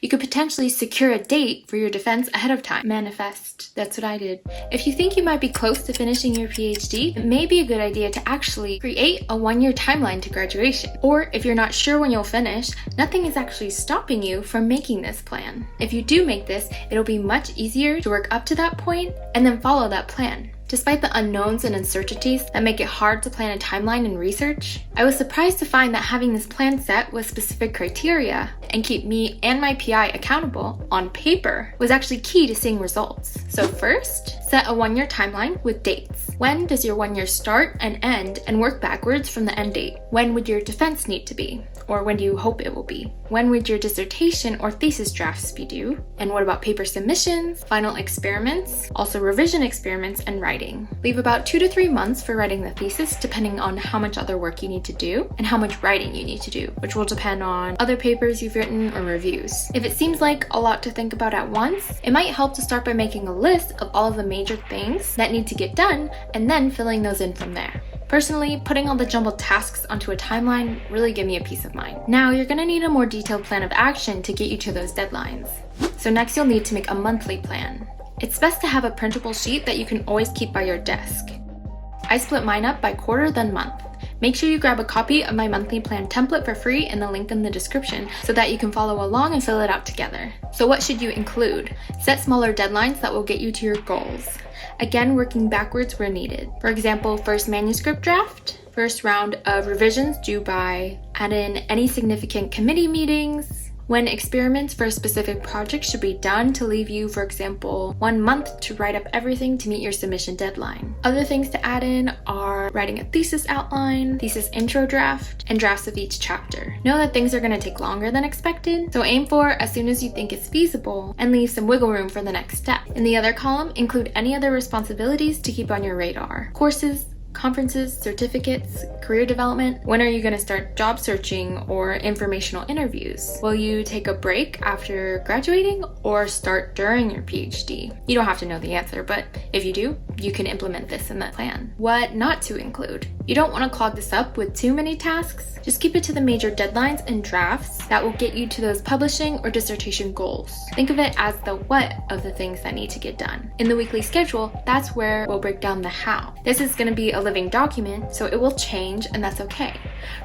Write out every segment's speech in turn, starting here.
you could potentially secure a date for your defense ahead of time. Manifest. That's what I did. If you think you might be close to finishing your PhD, it may be a good idea to actually create a 1-year timeline to graduation. Or if you're not sure when you'll finish, nothing is actually stopping you from making this plan. If you do make this, it'll be much easier to work up to that point and then follow that plan. Despite the unknowns and uncertainties that make it hard to plan a timeline in research, I was surprised to find that having this plan set with specific criteria and keep me and my PI accountable on paper was actually key to seeing results. So first, set a 1-year timeline with dates. When does your 1 year start and end, and work backwards from the end date? When would your defense need to be? Or when do you hope it will be? When would your dissertation or thesis drafts be due? And what about paper submissions, final experiments, also revision experiments, and writing? Leave about 2 to 3 months for writing the thesis, depending on how much other work you need to do and how much writing you need to do, which will depend on other papers you've written or reviews. If it seems like a lot to think about at once, it might help to start by making a list of all of the major things that need to get done and then filling those in from there. Personally, putting all the jumbled tasks onto a timeline really gave me a peace of mind. Now, you're gonna need a more detailed plan of action to get you to those deadlines. So next you'll need to make a monthly plan. It's best to have a printable sheet that you can always keep by your desk. I split mine up by quarter then month. Make sure you grab a copy of my monthly plan template for free in the link in the description so that you can follow along and fill it out together. So what should you include? Set smaller deadlines that will get you to your goals. Again, working backwards where needed. For example, first manuscript draft, first round of revisions due by, add in any significant committee meetings, when experiments for a specific project should be done to leave you, for example, 1 month to write up everything to meet your submission deadline. Other things to add in are writing a thesis outline, thesis intro draft, and drafts of each chapter. Know that things are going to take longer than expected, so aim for as soon as you think it's feasible and leave some wiggle room for the next step. In the other column, include any other responsibilities to keep on your radar. Courses, conferences, certificates, career development. When are you going to start job searching or informational interviews? Will you take a break after graduating or start during your PhD? You don't have to know the answer, but if you do, you can implement this in that plan. What not to include? You don't want to clog this up with too many tasks. Just keep it to the major deadlines and drafts that will get you to those publishing or dissertation goals. Think of it as the what of the things that need to get done. In the weekly schedule, that's where we'll break down the how. This is going to be a living document, so it will change, and that's okay.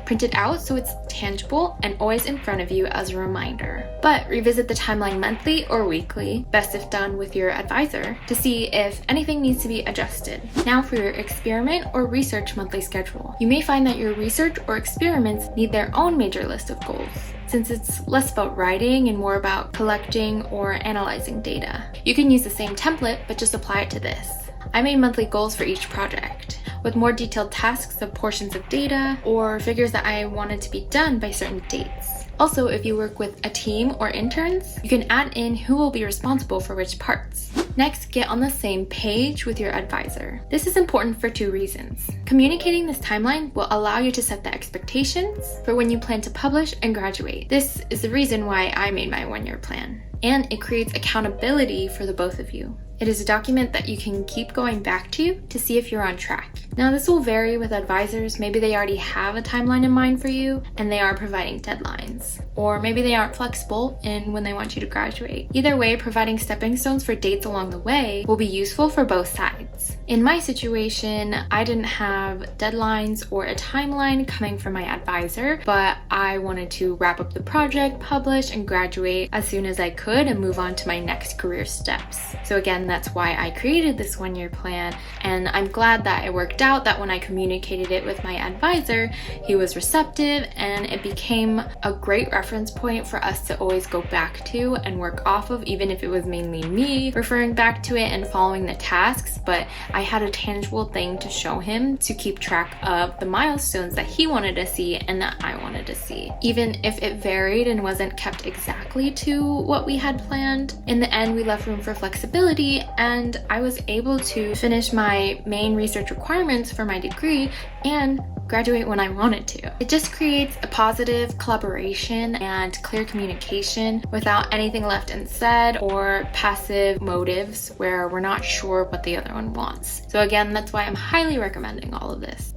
Print it out so it's tangible and always in front of you as a reminder. But revisit the timeline monthly or weekly, best if done with your advisor, to see if anything needs to be adjusted. Now for your experiment or research monthly schedule. You may find that your research or experiments need their own major list of goals, since it's less about writing and more about collecting or analyzing data. You can use the same template, but just apply it to this. I made monthly goals for each project, with more detailed tasks of portions of data or figures that I wanted to be done by certain dates. Also, if you work with a team or interns, you can add in who will be responsible for which parts. Next, get on the same page with your advisor. This is important for 2 reasons. Communicating this timeline will allow you to set the expectations for when you plan to publish and graduate. This is the reason why I made my 1-year plan. And it creates accountability for the both of you. It is a document that you can keep going back to see if you're on track. Now, this will vary with advisors. Maybe they already have a timeline in mind for you and they are providing deadlines. Or maybe they aren't flexible in when they want you to graduate. Either way, providing stepping stones for dates along the way will be useful for both sides. In my situation, I didn't have deadlines or a timeline coming from my advisor, but I wanted to wrap up the project, publish, and graduate as soon as I could and move on to my next career steps. So again, that's why I created this 1-year plan, and I'm glad that it worked out that when I communicated it with my advisor, he was receptive, and it became a great reference point for us to always go back to and work off of, even if it was mainly me referring back to it and following the tasks. But I had a tangible thing to show him to keep track of the milestones that he wanted to see and that I wanted to see. Even if it varied and wasn't kept exactly to what we had planned, in the end we left room for flexibility, and I was able to finish my main research requirements for my degree and graduate when I wanted to. It just creates a positive collaboration and clear communication without anything left unsaid or passive motives where we're not sure what the other one wants. So again, that's why I'm highly recommending all of this.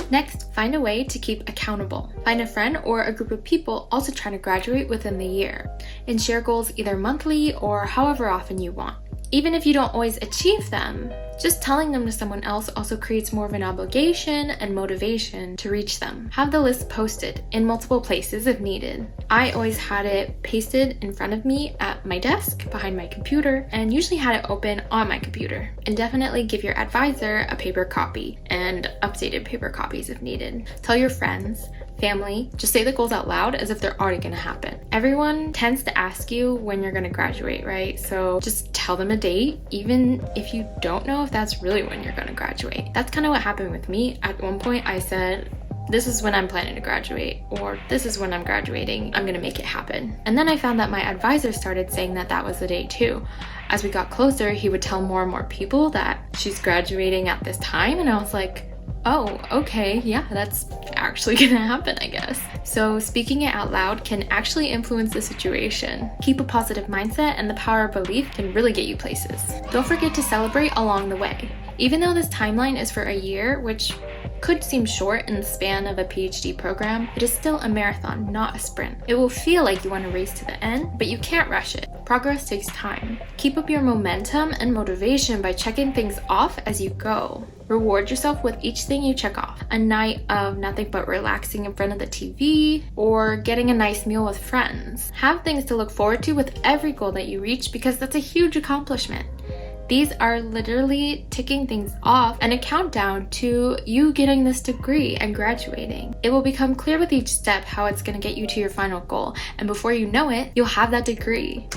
Next, find a way to keep accountable. Find a friend or a group of people also trying to graduate within the year, and share goals either monthly or however often you want. Even if you don't always achieve them, just telling them to someone else also creates more of an obligation and motivation to reach them. Have the list posted in multiple places if needed. I always had it pasted in front of me at my desk behind my computer, and usually had it open on my computer. And definitely give your advisor a paper copy and updated paper copies if needed. Tell your friends, family, just say the goals out loud as if they're already gonna happen. Everyone tends to ask you when you're gonna graduate, right? So just tell them a date, even if you don't know if that's really when you're gonna graduate. That's kind of what happened with me. At one point I said, this is when I'm planning to graduate, or this is when I'm graduating, I'm gonna make it happen. And then I found that my advisor started saying that that was the date too. As we got closer, he would tell more and more people that she's graduating at this time, and I was like, oh, okay, yeah, that's actually gonna happen, I guess. So speaking it out loud can actually influence the situation. Keep a positive mindset, and the power of belief can really get you places. Don't forget to celebrate along the way. Even though this timeline is for a year, which could seem short in the span of a PhD program, it is still a marathon, not a sprint. It will feel like you want to race to the end, but you can't rush it. Progress takes time. Keep up your momentum and motivation by checking things off as you go. Reward yourself with each thing you check off. A night of nothing but relaxing in front of the TV, or getting a nice meal with friends. Have things to look forward to with every goal that you reach, because that's a huge accomplishment. These are literally ticking things off and a countdown to you getting this degree and graduating. It will become clear with each step how it's going to get you to your final goal, and before you know it, you'll have that degree.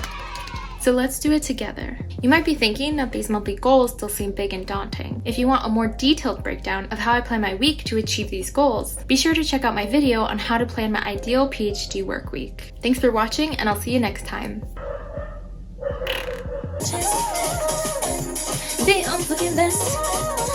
So let's do it together. You might be thinking that these monthly goals still seem big and daunting. If you want a more detailed breakdown of how I plan my week to achieve these goals, be sure to check out my video on how to plan my ideal PhD work week. Thanks for watching, and I'll see you next time. Damn, look at this.